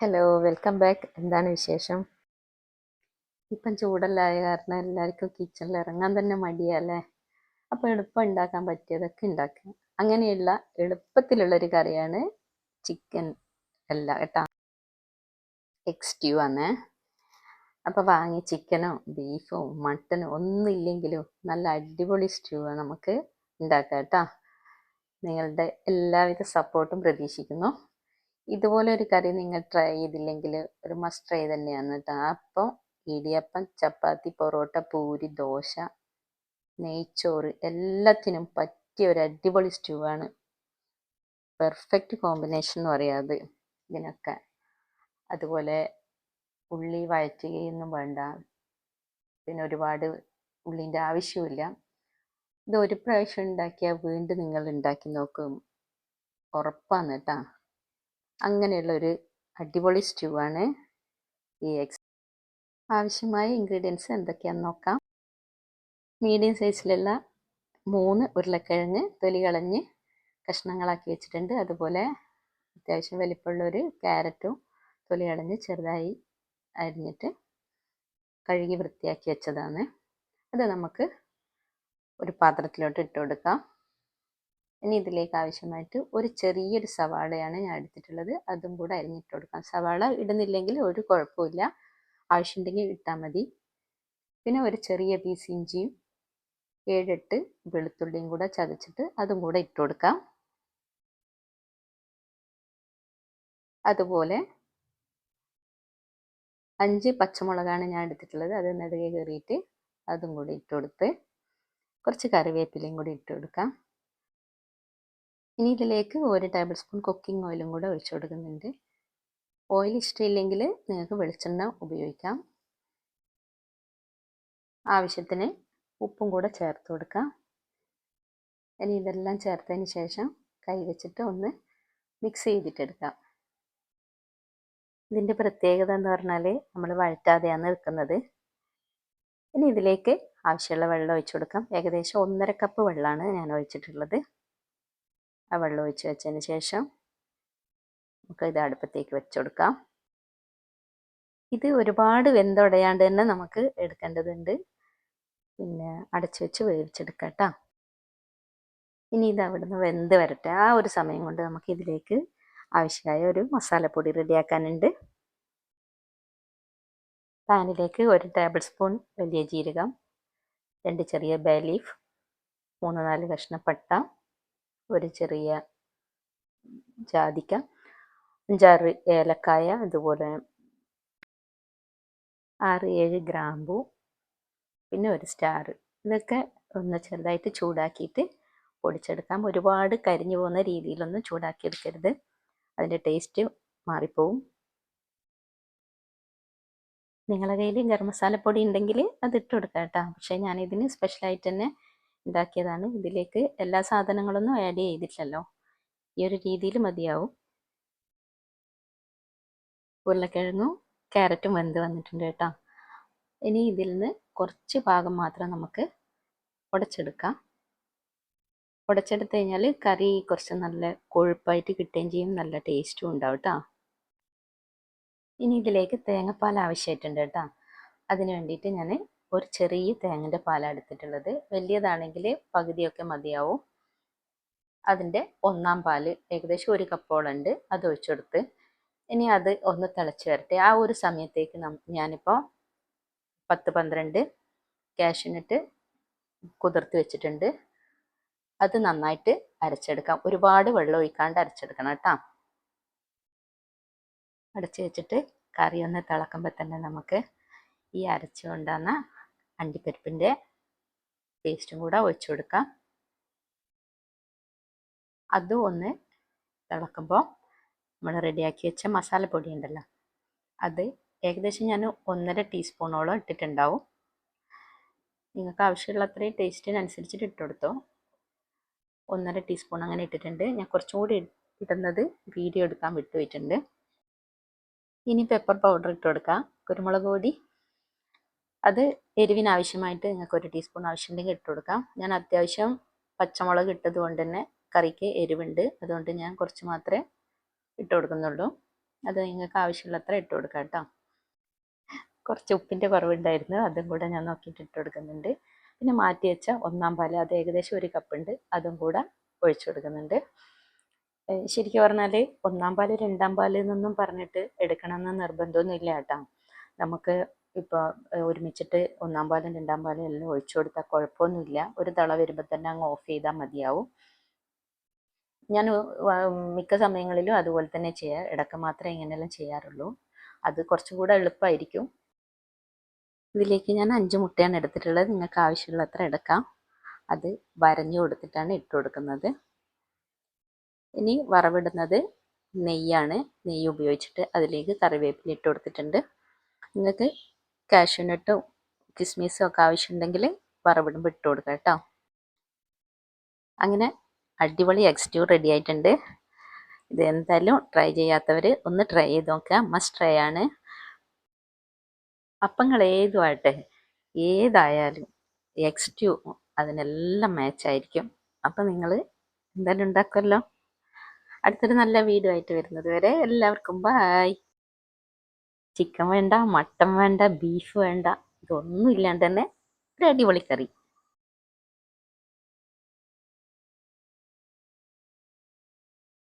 Hello, welcome back. എന്താണ് വിശേഷം? ഇപ്പം ചൂടെല്ലായ കാരണം എല്ലാവർക്കും കിച്ചണിൽ ഇറങ്ങാൻ തന്നെ മടിയല്ലേ. അപ്പോൾ എളുപ്പം ഉണ്ടാക്കാൻ പറ്റിയതൊക്കെ ഉണ്ടാക്കുക. അങ്ങനെയുള്ള എളുപ്പത്തിലുള്ളൊരു കറിയാണ് ചിക്കൻ അല്ല കേട്ടോ, എഗ് സ്റ്റ്യൂ ആണ്. അപ്പോൾ വാങ്ങിയ ചിക്കനോ ബീഫോ മട്ടനോ ഒന്നും ഇല്ലെങ്കിലും നല്ല അടിപൊളി സ്റ്റ്യൂ നമുക്ക് ഉണ്ടാക്കാം കേട്ടോ. നിങ്ങളുടെ എല്ലാവിധ സപ്പോർട്ടും പ്രതീക്ഷിക്കുന്നു. ഇതുപോലെ ഒരു കറി നിങ്ങൾ ട്രൈ ചെയ്തില്ലെങ്കിൽ ഒരു മസ്റ്റ് ട്രൈ തന്നെയാണ് കേട്ടോ. അപ്പം ഇടിയപ്പം, ചപ്പാത്തി, പൊറോട്ട, പൂരി, ദോശ, നെയ്ച്ചോറ് എല്ലാത്തിനും പറ്റിയ ഒരു അടിപൊളി സ്റ്റ്യൂ ആണ്. പെർഫെക്റ്റ് കോമ്പിനേഷൻ എന്ന് പറയാത് ഇതിനൊക്കെ. അതുപോലെ ഉള്ളി വഴറ്റുകയൊന്നും വേണ്ട, പിന്നെ ഒരുപാട് ഉള്ളിൻ്റെ ആവശ്യമില്ല. ഇത് ഒരു പ്രാവശ്യം ഉണ്ടാക്കിയാൽ വീണ്ടും നിങ്ങൾ ഉണ്ടാക്കി നോക്കും, ഉറപ്പാണ് കേട്ടോ. അങ്ങനെയുള്ള ഒരു അടിപൊളി സ്റ്റ്യൂ ആണ് ഈ എഗ്സ്. ആവശ്യമായ ഇൻഗ്രീഡിയൻസ് എന്തൊക്കെയാണെന്ന് നോക്കാം. മീഡിയം സൈസിലുള്ള 3 ഉരുളക്കിഴങ്ങ് തൊലി കളഞ്ഞ് കഷ്ണങ്ങളാക്കി വെച്ചിട്ടുണ്ട്. അതുപോലെ അത്യാവശ്യം വലിപ്പമുള്ളൊരു ക്യാരറ്റും തൊലി കളഞ്ഞ് ചെറുതായി അരിഞ്ഞിട്ട് കഴുകി വൃത്തിയാക്കി വെച്ചതാണ്. അത് നമുക്ക് ഒരു പാത്രത്തിലോട്ട് ഇട്ട് കൊടുക്കാം. ഇനി ഇതിലേക്ക് ആവശ്യമായിട്ട് ഒരു ചെറിയൊരു സവാളയാണ് ഞാൻ എടുത്തിട്ടുള്ളത്, അതും കൂടെ അരിഞ്ഞിട്ട് കൊടുക്കാം. സവാള ഇടുന്നില്ലെങ്കിൽ ഒരു കുഴപ്പമില്ല, ആവശ്യമുണ്ടെങ്കിൽ ഇട്ടാൽ മതി. പിന്നെ ഒരു ചെറിയ പീസ് ഇഞ്ചിയും 7-8 വെളുത്തുള്ളിയും കൂടെ ചതച്ചിട്ട് അതും കൂടെ ഇട്ട് കൊടുക്കാം. അതുപോലെ 5 പച്ചമുളകാണ് ഞാൻ എടുത്തിട്ടുള്ളത്, അത് നെടുകെ കീറിയിട്ട് അതും കൂടി ഇട്ട് കൊടുത്ത് കുറച്ച് കറിവേപ്പിലയും കൂടി ഇട്ട് കൊടുക്കാം. ഇനി ഇതിലേക്ക് 1 ടേബിൾ സ്പൂൺ കുക്കിംഗ് ഓയിലും കൂടെ ഒഴിച്ചു കൊടുക്കുന്നുണ്ട്. ഓയിൽ ഇഷ്ടമില്ലെങ്കിൽ നിങ്ങൾക്ക് വെളിച്ചെണ്ണ ഉപയോഗിക്കാം. ആവശ്യത്തിന് ഉപ്പും കൂടെ ചേർത്ത് കൊടുക്കാം. ഇനി ഇതെല്ലാം ചേർത്തതിന് ശേഷം കൈ വെച്ചിട്ട് ഒന്ന് മിക്സ് ചെയ്തിട്ടെടുക്കാം. ഇതിൻ്റെ പ്രത്യേകത എന്ന് പറഞ്ഞാൽ നമ്മൾ വഴറ്റാതെയാണ് വെക്കുന്നത്. ഇനി ഇതിലേക്ക് ആവശ്യമുള്ള വെള്ളം ഒഴിച്ചു കൊടുക്കാം. ഏകദേശം 1.5 കപ്പ് വെള്ളമാണ് ഞാൻ ഒഴിച്ചിട്ടുള്ളത്. ആ വെള്ളം ഒഴിച്ച് വെച്ചതിന് ശേഷം നമുക്ക് ഇത് അടുപ്പത്തേക്ക് വെച്ച് കൊടുക്കാം. ഇത് ഒരുപാട് വെന്തുടയാണ്ട് തന്നെ നമുക്ക് എടുക്കേണ്ടതുണ്ട്. പിന്നെ അടച്ചു വെച്ച് വേവിച്ചെടുക്കാം കേട്ടോ. ഇനി ഇത് അവിടുന്ന് വെന്ത് വരട്ടെ. ആ ഒരു സമയം കൊണ്ട് നമുക്ക് ഇതിലേക്ക് ആവശ്യമായ ഒരു മസാലപ്പൊടി റെഡിയാക്കാനുണ്ട്. പാനിലേക്ക് 1 ടേബിൾ സ്പൂൺ വലിയ ജീരകം, 2 ചെറിയ ബേ ലീഫ്, 3-4 കഷ്ണം പട്ട, ഒരു ചെറിയ ജാതിക്ക, 5-6 ഏലക്കായ, അതുപോലെ 6-7 ഗ്രാമ്പൂ, പിന്നെ ഒരു സ്റ്റാർ. ഇതൊക്കെ ഒന്ന് ചെറുതായിട്ട് ചൂടാക്കിയിട്ട് പൊടിച്ചെടുക്കാം. ഒരുപാട് കരിഞ്ഞു പോകുന്ന രീതിയിലൊന്നും ചൂടാക്കി എടുക്കരുത്, അതിൻ്റെ ടേസ്റ്റ് മാറിപ്പോവും. നിങ്ങളുടെ കയ്യിൽ ഗരം മസാലപ്പൊടി ഉണ്ടെങ്കിൽ അത് ഇട്ട് കൊടുക്കാം കേട്ടോ. പക്ഷേ ഞാനിതിന് സ്പെഷ്യലായിട്ട് തന്നെ ഉണ്ടാക്കിയതാണ്. ഇതിലേക്ക് എല്ലാ സാധനങ്ങളൊന്നും ആഡ് ചെയ്തിട്ടില്ലല്ലോ, ഈ ഒരു രീതിയിൽ മതിയാവും. ഉരുളക്കിഴങ്ങും ക്യാരറ്റും വെന്ത് വന്നിട്ടുണ്ട് കേട്ടോ. ഇനി ഇതിൽ നിന്ന് കുറച്ച് ഭാഗം മാത്രം നമുക്ക് ഉടച്ചെടുക്കാം. ഉടച്ചെടുത്ത് കഴിഞ്ഞാൽ കറി കുറച്ച് നല്ല കൊഴുപ്പായിട്ട് കിട്ടുകയും ചെയ്യും, നല്ല ടേസ്റ്റും ഉണ്ടാവും കേട്ടോ. ഇനി ഇതിലേക്ക് തേങ്ങാപ്പാൽ ആവശ്യമായിട്ടുണ്ട് കേട്ടോ. അതിന് വേണ്ടിയിട്ട് ഞാൻ ഒരു ചെറിയ തേങ്ങൻ്റെ പാലാണ് എടുത്തിട്ടുള്ളത്. വലിയതാണെങ്കിൽ പകുതിയൊക്കെ മതിയാവും. അതിൻ്റെ 1/4 പാല് ഏകദേശം 1 കപ്പോളം ഉണ്ട്, അത് ഒഴിച്ചെടുത്ത് ഇനി അത് ഒന്ന് തിളച്ച് വരട്ടെ. ആ ഒരു സമയത്തേക്ക് ഞാനിപ്പോൾ 10-12 കാഷ്യൂനട്ട് കുതിർത്ത് വെച്ചിട്ടുണ്ട്. അത് നന്നായിട്ട് അരച്ചെടുക്കാം. ഒരുപാട് വെള്ളം ഒഴിക്കാണ്ട് അരച്ചെടുക്കണം കേട്ടോ. അടച്ച് വെച്ചിട്ട് കറി ഒന്ന് തിളക്കുമ്പോൾ തന്നെ നമുക്ക് ഈ അരച്ച് കൊണ്ടുവന്ന അണ്ടിപ്പരിപ്പിൻ്റെ പേസ്റ്റും കൂടെ ഒഴിച്ചു കൊടുക്കാം. അതും ഒന്ന് തിളക്കുമ്പോൾ നമ്മൾ റെഡിയാക്കി വെച്ച മസാലപ്പൊടി ഉണ്ടല്ലോ, അത് ഏകദേശം ഞാൻ 1.5 ടീസ്പൂണോളം ഇട്ടിട്ടുണ്ടാവും. നിങ്ങൾക്ക് ആവശ്യമുള്ള അത്രയും ടേസ്റ്റിനനുസരിച്ചിട്ട് ഇട്ട് കൊടുത്തോ. 1.5 ടീസ്പൂൺ അങ്ങനെ ഇട്ടിട്ടുണ്ട്. ഞാൻ കുറച്ചും കൂടി ഇടുന്നത് വീഡിയോ എടുക്കാൻ വിട്ടുപോയിട്ടുണ്ട്. ഇനി പെപ്പർ പൗഡർ ഇട്ട് കൊടുക്കാം, കുരുമുളക് പൊടി. അത് എരിവിനാവശ്യമായിട്ട് നിങ്ങൾക്ക് 1 ടീസ്പൂൺ ആവശ്യമുണ്ടെങ്കിൽ ഇട്ട് കൊടുക്കാം. ഞാൻ അത്യാവശ്യം പച്ചമുളക് ഇട്ടത് കൊണ്ട് തന്നെ കറിക്ക് എരിവുണ്ട്, അതുകൊണ്ട് ഞാൻ കുറച്ച് മാത്രമേ ഇട്ട് കൊടുക്കുന്നുള്ളൂ. അത് നിങ്ങൾക്ക് ആവശ്യമുള്ളത്ര ഇട്ട് കൊടുക്കാം കേട്ടോ. കുറച്ച് ഉപ്പിൻ്റെ കുറവുണ്ടായിരുന്നു, അതും കൂടെ ഞാൻ നോക്കിയിട്ട് ഇട്ട് കൊടുക്കുന്നുണ്ട്. പിന്നെ മാറ്റി വെച്ച ഒന്നാം പാൽ, അത് ഏകദേശം 1 കപ്പുണ്ട്, അതും കൂടെ ഒഴിച്ചു കൊടുക്കുന്നുണ്ട്. ശരിക്കും പറഞ്ഞാൽ ഒന്നാം പാൽ രണ്ടാം പാൽ എന്നൊന്നും പറഞ്ഞിട്ട് എടുക്കണമെന്ന് നിർബന്ധമൊന്നുമില്ല കേട്ടോ. നമുക്ക് ഇപ്പോൾ ഒരുമിച്ചിട്ട് ഒന്നാം പാലും രണ്ടാം പാലും എല്ലാം ഒഴിച്ചു കൊടുത്താൽ കുഴപ്പമൊന്നുമില്ല. ഒരു തിള വരുമ്പോൾ തന്നെ അങ്ങ് ഓഫ് ചെയ്താൽ മതിയാവും. ഞാൻ മിക്ക സമയങ്ങളിലും അതുപോലെ തന്നെ ചെയ്യാം, ഇടയ്ക്ക് മാത്രമേ ഇങ്ങനെയെല്ലാം ചെയ്യാറുള്ളൂ. അത് കുറച്ചും കൂടെ എളുപ്പമായിരിക്കും. ഇതിലേക്ക് ഞാൻ 5 മുട്ടയാണ് എടുത്തിട്ടുള്ളത്, നിങ്ങൾക്ക് ആവശ്യമുള്ളത്ര എടുക്കാം. അത് വരഞ്ഞു കൊടുത്തിട്ടാണ് ഇട്ട് കൊടുക്കുന്നത്. ഇനി വറവിടുന്നത് നെയ്യാണ്. നെയ്യ് ഉപയോഗിച്ചിട്ട് അതിലേക്ക് കറിവേപ്പില ഇട്ട് കൊടുത്തിട്ടുണ്ട്. നിങ്ങൾക്ക് കാഷ്യൂനട്ടും കിസ്മിസും ഒക്കെ ആവശ്യമുണ്ടെങ്കിൽ വറവിടുമ്പോൾ ഇട്ട് കൊടുക്കാം കേട്ടോ. അങ്ങനെ അടിപൊളി എഗ് സ്റ്റ്യൂ റെഡി ആയിട്ടുണ്ട്. ഇത് എന്തായാലും ട്രൈ ചെയ്യാത്തവർ ഒന്ന് ട്രൈ ചെയ്ത് നോക്കുക, മസ്റ്റ് ട്രൈ ആണ്. അപ്പങ്ങൾ ഏതുമായിട്ട് ഏതായാലും എഗ് സ്റ്റ്യൂ അതിനെല്ലാം മാച്ചായിരിക്കും. അപ്പം നിങ്ങൾ എന്തായാലും ഉണ്ടാക്കുമല്ലോ. അടുത്തൊരു നല്ല വീഡിയോ ആയിട്ട് വരുന്നത് വരെ എല്ലാവർക്കും ബായ്. ചിക്കൻ വേണ്ട, മട്ടൻ വേണ്ട, ബീഫ് വേണ്ട, ഇതൊന്നും ഇല്ലാണ്ട് തന്നെ ഒരു അടിപൊളി കറി.